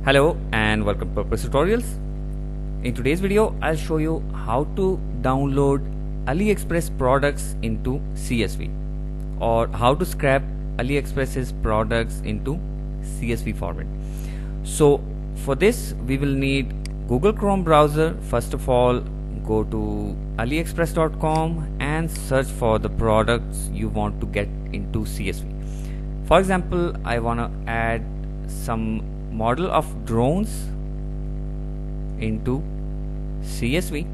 Hello and welcome to Purpose Tutorials. In today's video, I'll show you how to download Aliexpress products into CSV or how to scrap Aliexpress's products into CSV format. So for this, we will need Google Chrome browser. First of all, go to aliexpress.com and search for the products you want to get into CSV. For example, I want to add some model of drones into CSV,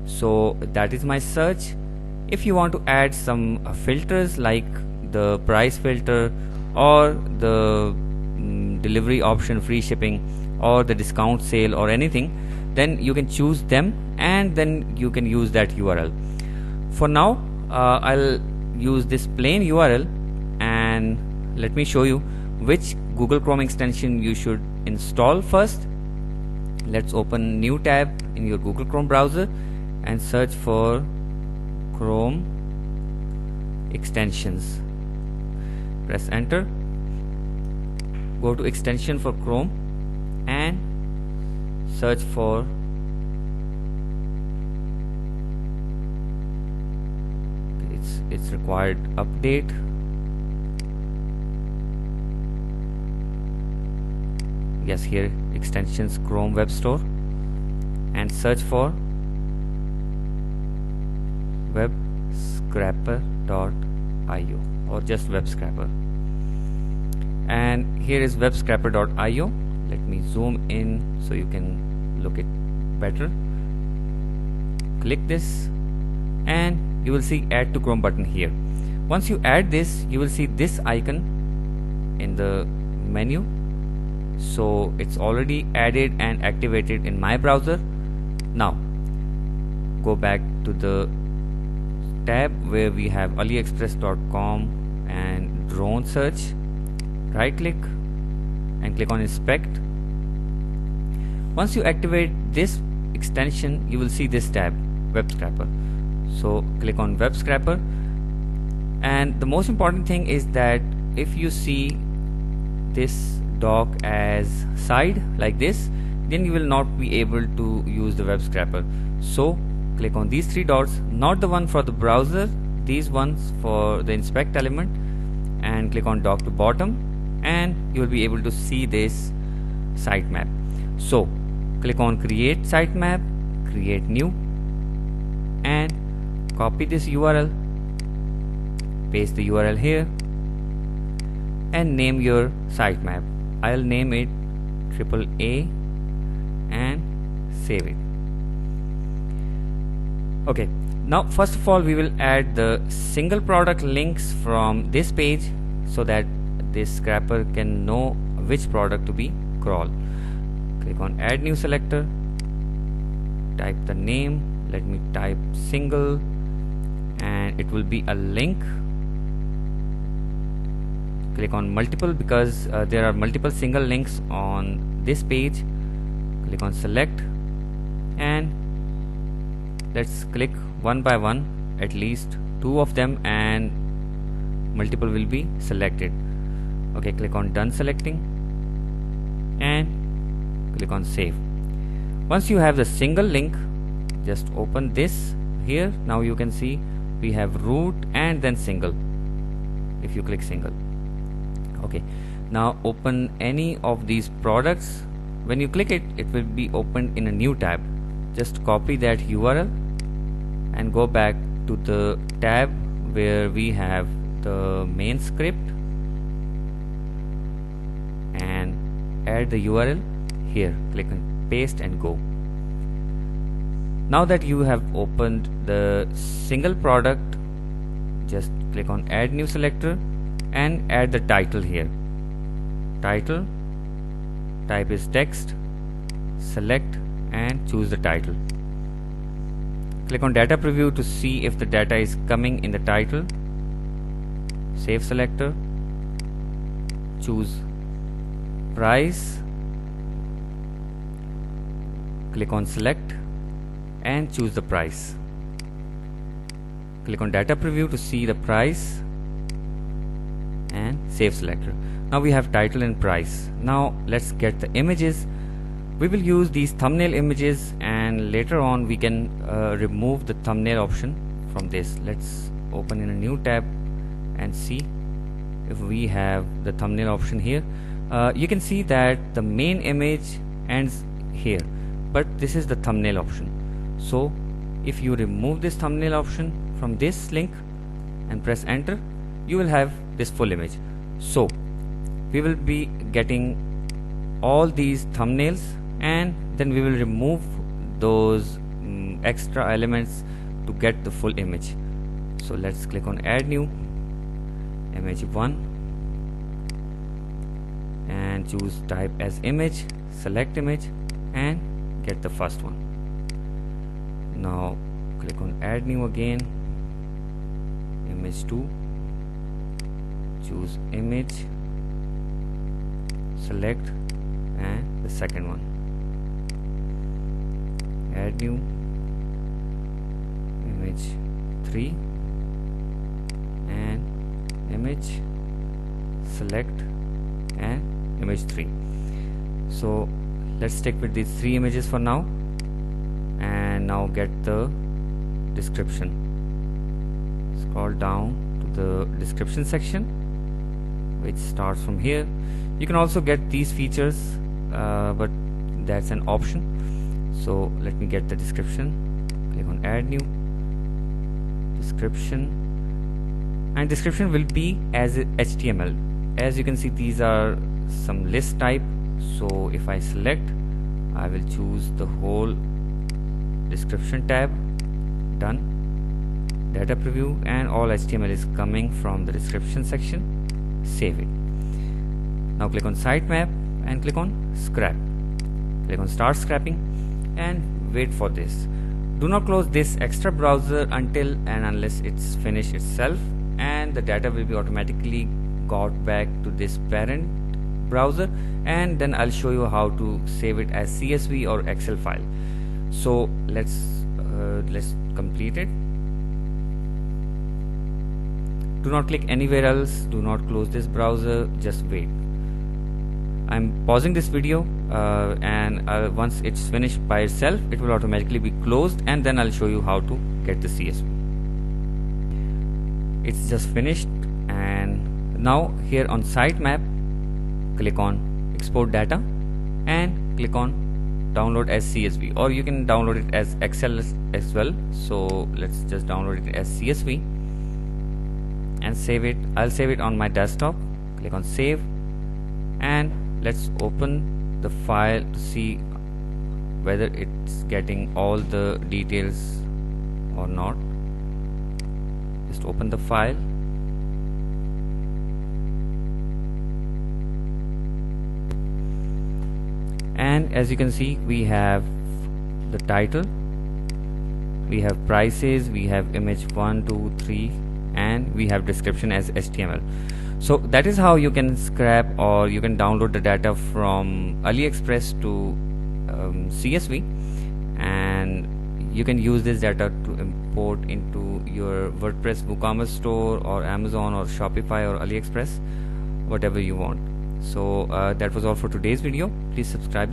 so that is my search. If you want to add some filters like the price filter or the delivery option, free shipping, or the discount sale or anything, then you can choose them and then you can use that URL. For now, I'll use this plain URL, and let me show you which Google Chrome extension you should install first. Let's open new tab in your Google Chrome browser and search for Chrome extensions. Press enter. Go to extension for Chrome and search for it's required update. Yes, here extensions Chrome Web Store, and search for webscraper.io or just webscraper, and here is webscraper.io. Let me zoom in so you can look it better. Click this and you will see add to Chrome button here. Once you add this, you will see this icon in the menu. So it's already added and activated in my browser. Now go back to the tab where we have aliexpress.com and drone search. Right click and click on inspect. Once you activate this extension, you will see this tab, web scraper. So click on web scraper, and the most important thing is that if you see this dock as side like this, then you will not be able to use the web scraper. So click on these three dots, not the one for the browser, these ones for the inspect element, and click on dock to bottom, and you will be able to see this sitemap. So click on create sitemap, create new, and copy this URL, paste the URL here, and name your sitemap. I'll name it AAA and save it. Okay, now first of all we will add the single product links from this page so that this scrapper can know which product to be crawled. Click on add new selector, type the name, let me type single, and it will be a link. Click on multiple because there are multiple single links on this page. Click on select, and let's click one by one, at least two of them, and multiple will be selected. Okay, click on done selecting and click on save. Once you have the single link, just open this here. Now you can see we have root and then single if you click single. Okay, now open any of these products. When you click it, it will be opened in a new tab. Just copy that URL and go back to the tab where we have the main script and add the URL here. Click on paste and go. Now that you have opened the single product, just click on add new selector and add the title here. Title, type is text, select and choose the title. Click on data preview to see if the data is coming in the title. Save selector, choose price, click on select and choose the price. Click on data preview to see the price and save selector. Now we have title and price. Now let's get the images. We will use these thumbnail images, and later on we can remove the thumbnail option from this. Let's open in a new tab and see if we have the thumbnail option here. You can see that the main image ends here, but this is the thumbnail option. So if you remove this thumbnail option from this link and press enter, you will have this full image. So we will be getting all these thumbnails, and then we will remove those extra elements to get the full image. So let's click on add new image 1 and choose type as image, select image and get the first one. Now click on add new again, image 2, choose image, select and the second one, add new image 3 and image, select and image 3. So let's stick with these 3 images for now, and now get the description. Scroll down to the description section, which starts from here. You can also get these features, but that's an option. So let me get the description. Click on add new description, and description will be as HTML. As you can see, these are some list type. So if I select, I will choose the whole description tab. Done. Data preview, and all HTML is coming from the description section. Save it. Now click on sitemap and click on scrap. Click on start scrapping and wait for this. Do not close this extra browser until and unless it's finished itself, and the data will be automatically got back to this parent browser, and then I'll show you how to save it as CSV or Excel file. So let's complete it. Do not click anywhere else, do not close this browser, just wait. I'm pausing this video, and once it's finished by itself, it will automatically be closed, and then I'll show you how to get the CSV. It's just finished, and now here on sitemap, click on export data and click on download as CSV, or you can download it as Excel as well. So let's just download it as CSV and save it. I'll save it on my desktop. Click on save, and let's open the file to see whether it's getting all the details or not. Just open the file. And as you can see, we have the title, we have prices, we have image 1, 2, 3, and we have description as HTML. So that is how you can scrap, or you can download the data from Aliexpress to CSV, and you can use this data to import into your WordPress WooCommerce store or Amazon or Shopify or Aliexpress, whatever you want. So that was all for today's video. Please subscribe this